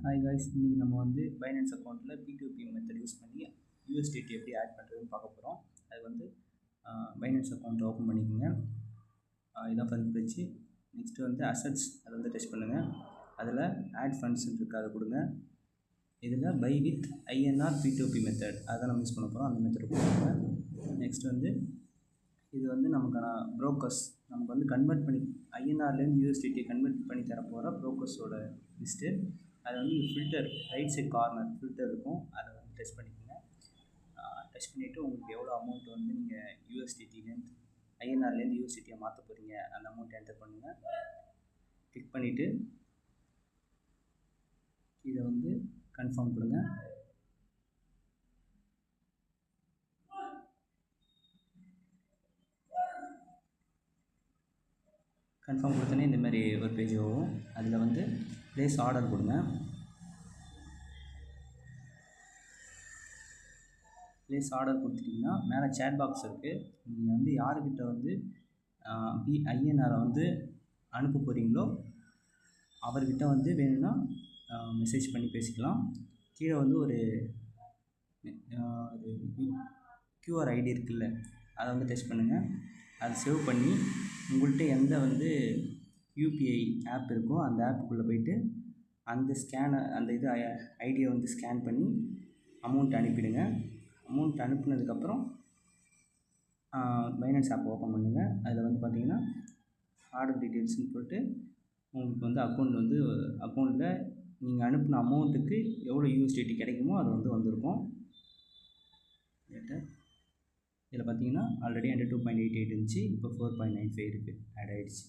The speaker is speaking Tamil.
ஹாய் காய்ஸ், இன்றைக்கி நம்ம வந்து பைனான்ஸ் அக்கௌண்ட்டில் P2P மெத்தட் யூஸ் பண்ணி USDT எப்படி ஆட் பண்ணுறதுன்னு பார்க்க போகிறோம். அது வந்து பைனான்ஸ் அக்கௌண்ட் ஓப்பன் பண்ணிக்கோங்க. இதான் ஃபர்ஸ்ட் பேஜ். நெக்ஸ்ட்டு வந்து அசட்ஸ், அதை வந்து டெஸ்ட் பண்ணுங்கள். அதில் ஆட் ஃபண்ட்ஸ் இருக்குது, அதை கொடுங்க. இதில் by with INR P2P method அதை நம்ம யூஸ் பண்ண போகிறோம். அந்த மெத்தட் கொடுங்க. நெக்ஸ்ட் வந்து இது வந்து நமக்கான ப்ரோக்கர்ஸ், நமக்கு வந்து கன்வெர்ட் பண்ணி INRலேருந்து USDT கன்வெர்ட் பண்ணி தர போகிற ப்ரோக்கர்ஸோட லிஸ்ட்டு. அது வந்து filter, right side corner filter இருக்கும், அதை வந்து டெஸ்ட் பண்ணிக்கோங்க. டெஸ்ட் பண்ணிவிட்டு உங்களுக்கு எவ்வளோ அமௌண்ட் வந்து நீங்கள் USDTலேருந்து INRலேருந்து USDTயை மாற்ற போகிறீங்க அந்த அமௌண்ட் என்டர் பண்ணுங்கள். கிளிக் பண்ணிவிட்டு இதை வந்து கன்ஃபார்ம் கொடுங்க. கன்ஃபார்ம் கொடுத்தோன்னே இந்த மாதிரி ஒரு பேஜ் வரும். அதில் வந்து ப்ளேஸ் ஆர்டர் கொடுங்க. ப்ளேஸ் ஆர்டர் கொடுத்துட்டிங்கன்னா மேலே சேட் பாக்ஸ் இருக்குது. நீங்கள் வந்து யாருக்கிட்ட வந்து INRை வந்து அனுப்ப போகிறீங்களோ அவர்கிட்ட வந்து வேணும்னா மெசேஜ் பண்ணி பேசிக்கலாம். கீழே வந்து ஒரு QR ஐடி இருக்குல்ல, அதை வந்து டெஸ்ட் பண்ணுங்கள். அதை சேவ் பண்ணி உங்கள்கிட்ட எந்த வந்து UPI ஆப் இருக்கோ அந்த ஆப்புக்குள்ளே போய்ட்டு அந்த அந்த ஐடியை வந்து ஸ்கேன் பண்ணி அமௌண்ட் அனுப்பிடுங்க. அமௌண்ட் அனுப்புனதுக்கப்புறம் பைனான்ஸ் ஆப் ஓப்பன் பண்ணுங்கள். அதில் வந்து பார்த்தீங்கன்னா ஆர்டர் டீட்டெயில்ஸ்னு போட்டு உங்களுக்கு வந்து அக்கௌண்ட்டில் நீங்கள் அனுப்பின அமௌண்ட்டுக்கு எவ்வளோ USDT கிடைக்குமோ அது வந்து வந்திருக்கும். இதில் பார்த்தீங்கன்னா ஆல்ரெடி என்கிட்ட 2.88 இருந்துச்சு, இப்போ 4.95 இருக்குது, ஆட் ஆகிடுச்சு.